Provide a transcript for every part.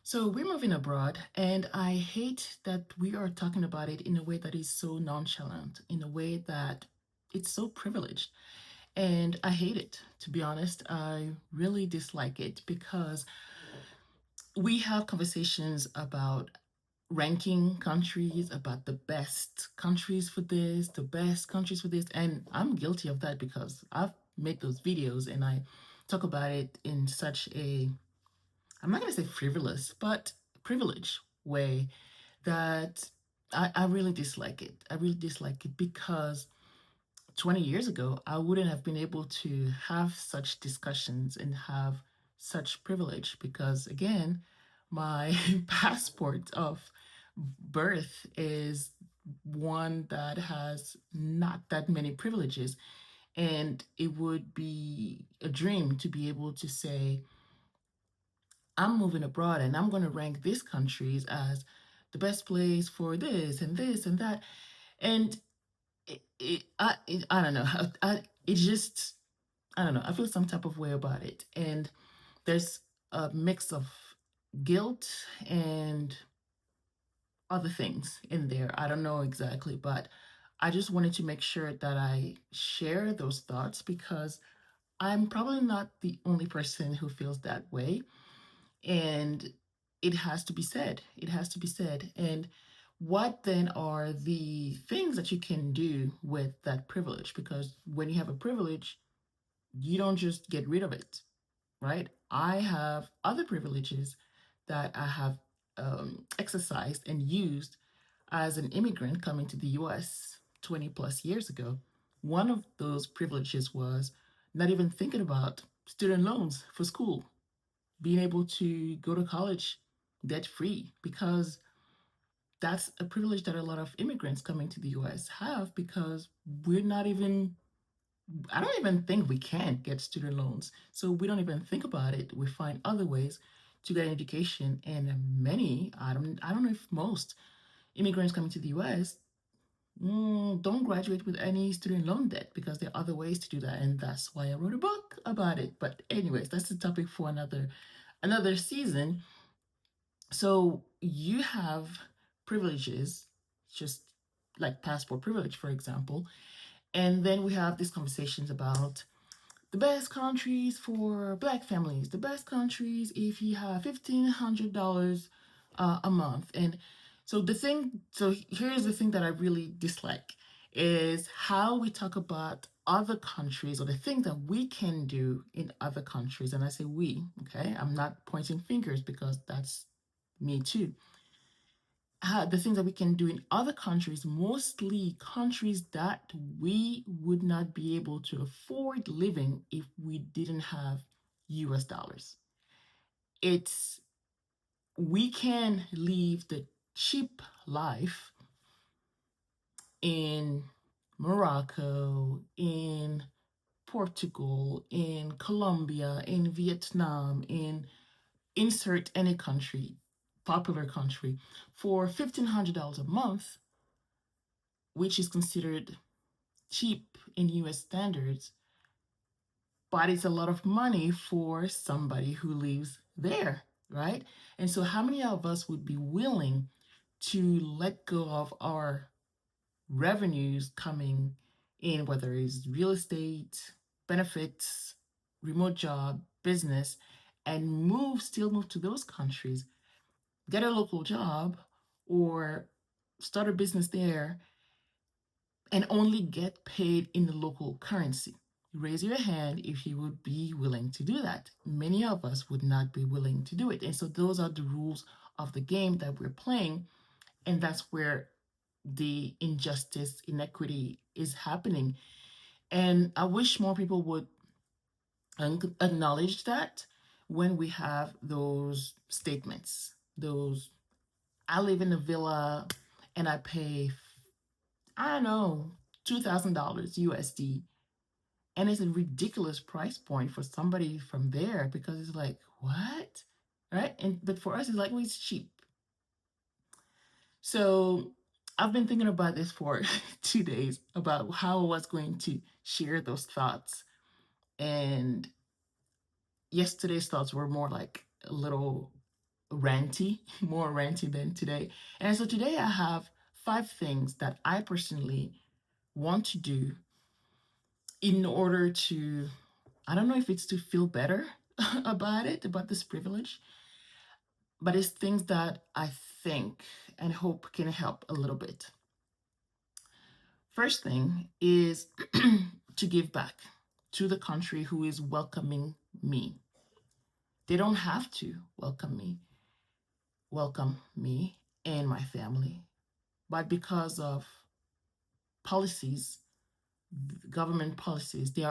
So we're moving abroad, and I hate that we are talking about it in a way that is so nonchalant, in a way that it's so privileged. And I hate it, to be honest. I really dislike it because we have conversations about ranking countries, about the best countries for this, the best countries for this. And I'm guilty of that because I've made those videos and I talk about it in such a, I'm not going to say frivolous, but privileged way that I really dislike it. I really dislike it because 20 years ago, I wouldn't have been able to have such discussions and have such privilege because, again, my passport of birth is one that has not that many privileges. And it would be a dream to be able to say, I'm moving abroad and I'm going to rank these countries as the best place for this and this and that. And I don't know. It just, I don't know. I feel some type of way about it. And there's a mix of guilt and other things in there. I don't know exactly, but I just wanted to make sure that I share those thoughts because I'm probably not the only person who feels that way. And it has to be said. It has to be said. And what then are the things that you can do with that privilege? Because when you have a privilege, you don't just get rid of it, right? I have other privileges that I have exercised and used as an immigrant coming to the US 20 plus years ago. One of those privileges was not even thinking about student loans for school, being able to go to college debt free, because that's a privilege that a lot of immigrants coming to the US have because we're not even, I don't even think we can get student loans. So we don't even think about it. We find other ways to get an education. And many, I don't know if most immigrants coming to the US don't graduate with any student loan debt because there are other ways to do that. And that's why I wrote a book about it. But anyways, that's the topic for another season. So you have privileges, just like passport privilege, for example. And then we have these conversations about the best countries for Black families, the best countries if you have $1,500 a month. And so here's the thing that I really dislike is how we talk about other countries or the things that we can do in other countries. And I say we, okay? I'm not pointing fingers because that's me too. The things that we can do in other countries, mostly countries that we would not be able to afford living if we didn't have US dollars. It's, we can live the cheap life in Morocco, in Portugal, in Colombia, in Vietnam, in insert any country, popular country, for $1,500 a month, which is considered cheap in US standards, but it's a lot of money for somebody who lives there, right? And so, how many of us would be willing to let go of our revenues coming in, whether it's real estate, benefits, remote job, business, and still move to those countries, get a local job, or start a business there and only get paid in the local currency? Raise your hand if you would be willing to do that. Many of us would not be willing to do it. And so those are the rules of the game that we're playing. And that's where the injustice, inequity is happening. And I wish more people would acknowledge that when we have those statements, those, I live in a villa and I pay, I don't know, $2,000 USD. And it's a ridiculous price point for somebody from there because it's like, what? Right? And but for us, it's like, well, it's cheap. So I've been thinking about this for 2 days about how I was going to share those thoughts. And yesterday's thoughts were more like a little ranty, more ranty than today. And so today I have 5 things that I personally want to do in order to, I don't know if it's to feel better about it, about this privilege, but it's things that I think and hope can help a little bit. First thing is to give back to the country who is welcoming me. They don't have to welcome me and my family, but because of policies, government policies, they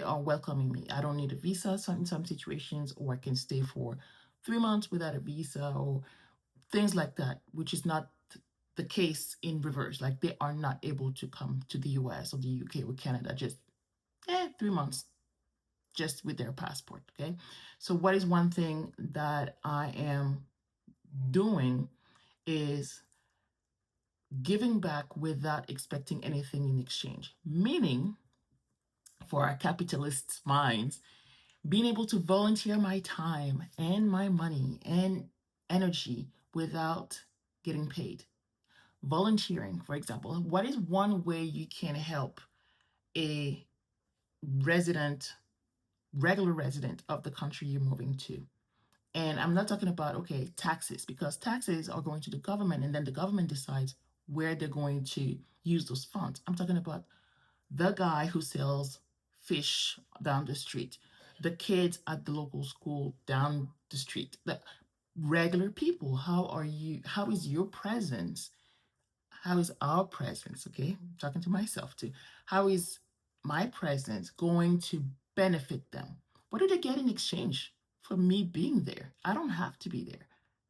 are welcoming me. I don't need a visa in some situations, or I can stay for 3 months without a visa, or things like that, which is not the case in reverse. Like they are not able to come to the US or the UK or Canada just 3 months just with their passport. Okay. So what is one thing that I am doing is giving back without expecting anything in exchange. Meaning, for our capitalist minds, being able to volunteer my time and my money and energy without getting paid. Volunteering, for example, what is one way you can help a resident, regular resident of the country you're moving to? And I'm not talking about, okay, taxes, because taxes are going to the government and then the government decides where they're going to use those funds. I'm talking about the guy who sells fish down the street, the kids at the local school down the street, the regular people. How is your presence? How is our presence? Okay, I'm talking to myself too. How is my presence going to benefit them? What do they get in exchange for me being there? I don't have to be there.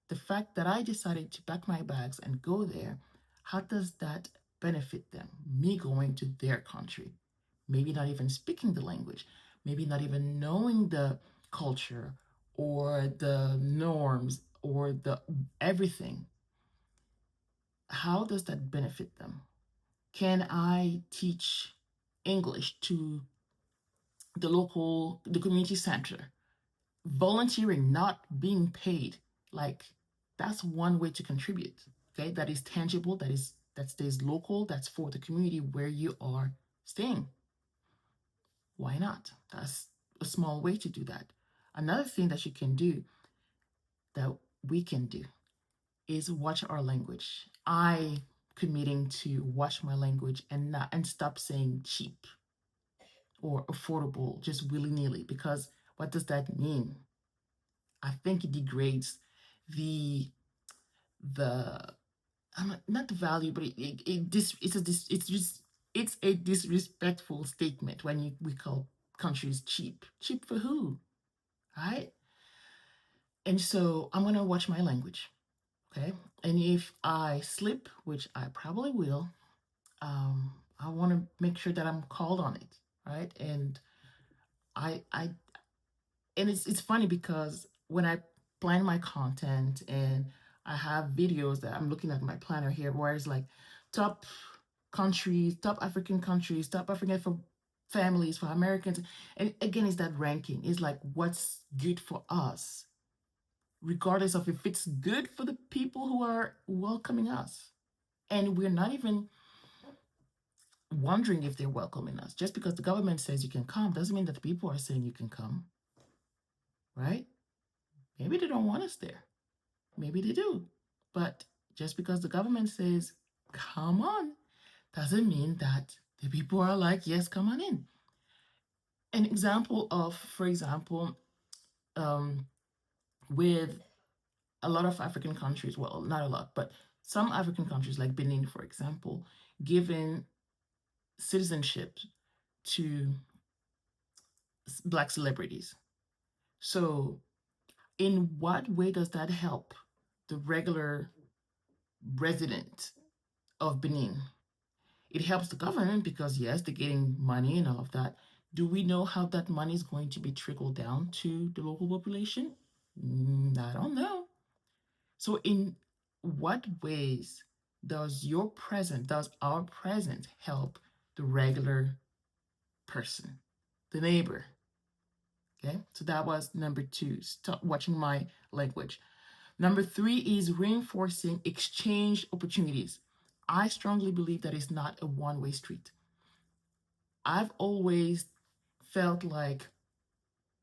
The fact that I decided to pack my bags and go there, how does that benefit them? Me going to their country, maybe not even speaking the language, maybe not even knowing the culture or the norms or the everything. How does that benefit them? Can I teach English to the community center? Volunteering, not being paid. Like that's one way to contribute. Okay, that is tangible, that stays local, that's for the community where you are staying. Why not? That's a small way to do that. Another thing that you can do, that we can do, is watch our language. I committing to watch my language and stop saying cheap or affordable just willy-nilly, because what does that mean? I think it degrades the the not the value, but it's a disrespectful statement when we call countries cheap. Cheap for who? Right? And so I'm gonna watch my language. Okay. And if I slip, which I probably will, I want to make sure that I'm called on it. Right. And I and it's funny because when I plan my content and I have videos that I'm looking at my planner here where it's like top countries, top African countries, top African for families, for Americans. And again, it's that ranking. It's like what's good for us, regardless of if it's good for the people who are welcoming us. And we're not even wondering if they're welcoming us. Just because the government says you can come doesn't mean that the people are saying you can come, right? Maybe they don't want us there. Maybe they do. But just because the government says, come on, doesn't mean that the people are like, yes, come on in. An example of, for example, um, with a lot of African countries, well, not a lot, but some African countries like Benin, for example, giving citizenship to Black celebrities. So, in what way does that help the regular resident of Benin? It helps the government because, yes, they're getting money and all of that. Do we know how that money is going to be trickled down to the local population? I don't know. So, in what ways does our presence help the regular person, the neighbor? Okay, so that was number 2. Stop watching my language. Number three is reinforcing exchange opportunities. I strongly believe that it's not a one-way street. I've always felt like,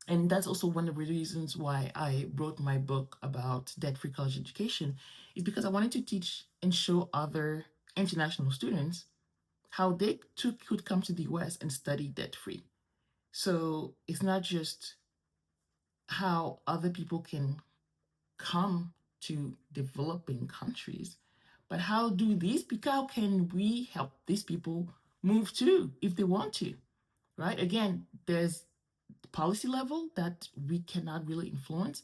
and that's also one of the reasons why I wrote my book about debt-free college education, is because I wanted to teach and show other international students how they too could come to the US and study debt-free. So it's not just how other people can come to developing countries, but how can we help these people move too if they want to, right? Again, there's policy level that we cannot really influence,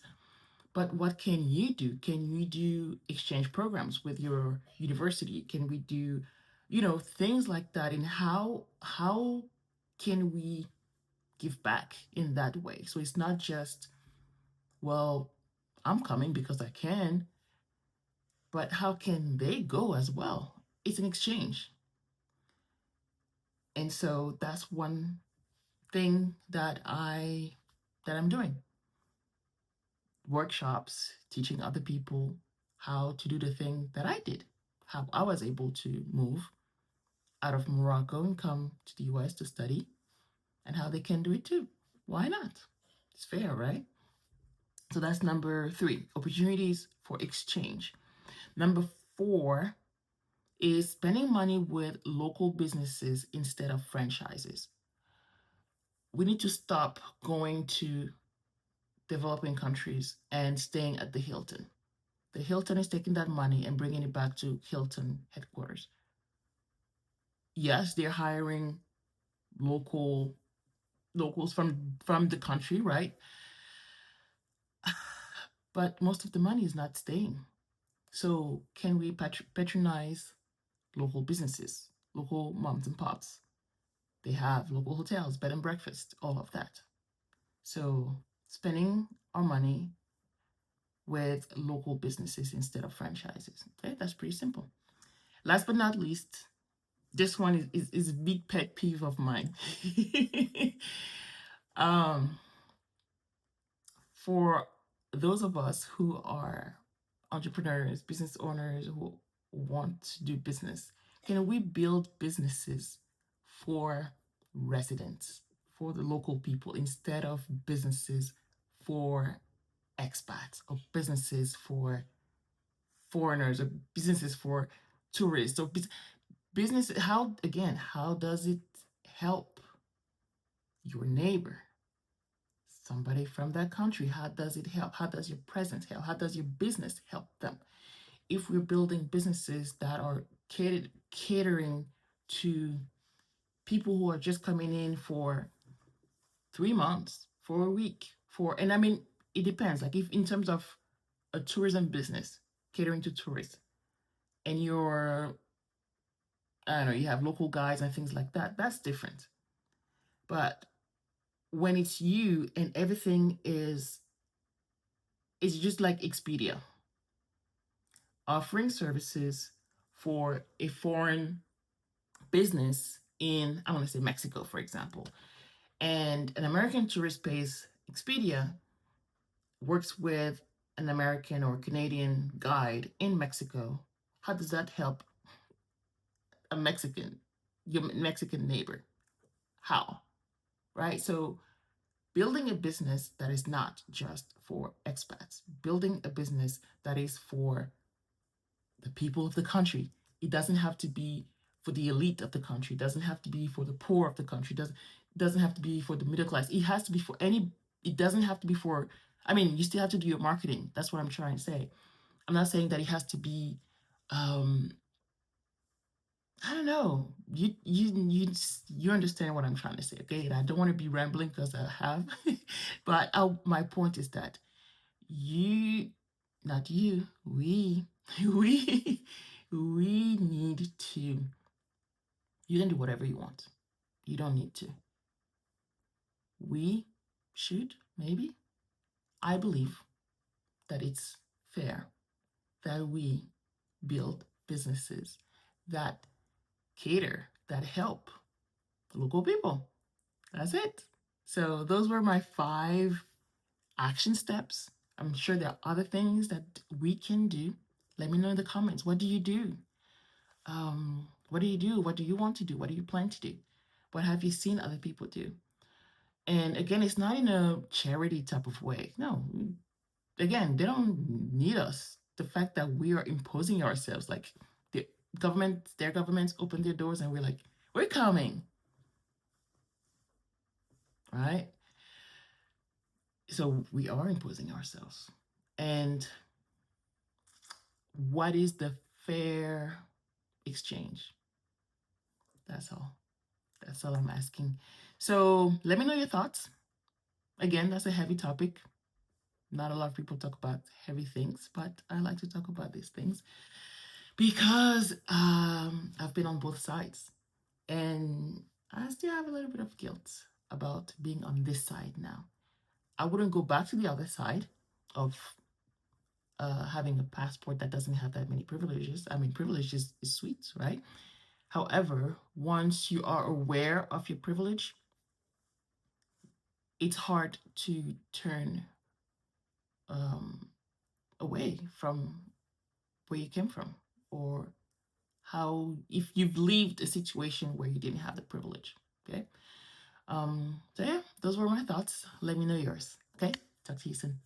but what can you do? Can we do exchange programs with your university? Can we do, things like that? And how can we give back in that way? So it's not just, well, I'm coming because I can, but how can they go as well? It's an exchange. And so that's one thing that I'm doing. Workshops, teaching other people how to do the thing that I did, how I was able to move out of Morocco and come to the US to study, and how they can do it too. Why not? It's fair, right? So that's number three, opportunities for exchange. Number four is spending money with local businesses instead of franchises. We need to stop going to developing countries and staying at the Hilton. The Hilton is taking that money and bringing it back to Hilton headquarters. Yes, they're hiring locals from the country, right? But most of the money is not staying. So can we patronize local businesses, local moms and pops? They have local hotels, bed and breakfast, all of that. So spending our money with local businesses instead of franchises. Okay, that's pretty simple. Last but not least, this one is a big pet peeve of mine. um, for those of us who are entrepreneurs, business owners who want to do business, can we build businesses for residents, for the local people, instead of businesses for expats or businesses for foreigners or businesses for tourists or business? How does it help your neighbor, somebody from that country? How does it help? How does your presence help? How does your business help them? If we're building businesses that are catering to people who are just coming in for 3 months, for a week, and I mean, it depends. Like, if in terms of a tourism business catering to tourists, and I don't know, you have local guides and things like that, that's different. But when it's you and everything it's just like Expedia offering services for a foreign business in, I want to say, Mexico, for example, and an American tourist pays Expedia, works with an American or Canadian guide in Mexico. How does that help your Mexican neighbor? How? Right? So building a business that is not just for expats, building a business that is for the people of the country. It doesn't have to be for the elite of the country. It doesn't have to be for the poor of the country. It doesn't have to be for the middle class. It has to be for any. It doesn't have to be for. I mean, you still have to do your marketing. That's what I'm trying to say. I'm not saying that it has to be. I don't know. You understand what I'm trying to say, okay? And I don't want to be rambling because I have, but my point is that you, not you, we, we need to. You can do whatever you want. You don't need to. We should, maybe. I believe that it's fair that we build businesses that that help local people. That's it. So those were my 5 action steps I'm sure there are other things that we can do. Let me know in the comments. What do you do? What do you do? What do you want to do? What do you plan to do? What have you seen other people do? And again, it's not in a charity type of way. No, again, they don't need us. The fact that we are imposing ourselves, like the their governments open their doors and we're like, we're coming, right? So we are imposing ourselves. And what is the fair exchange? That's all. That's all I'm asking. So let me know your thoughts. Again, that's a heavy topic. Not a lot of people talk about heavy things, but I like to talk about these things because I've been on both sides. And I still have a little bit of guilt about being on this side now. I wouldn't go back to the other side of having a passport that doesn't have that many privileges. I mean, privileges is sweet, right? However, once you are aware of your privilege, it's hard to turn away from where you came from, or how, if you've lived a situation where you didn't have the privilege. Okay. So yeah, those were my thoughts. Let me know yours. Okay. Talk to you soon.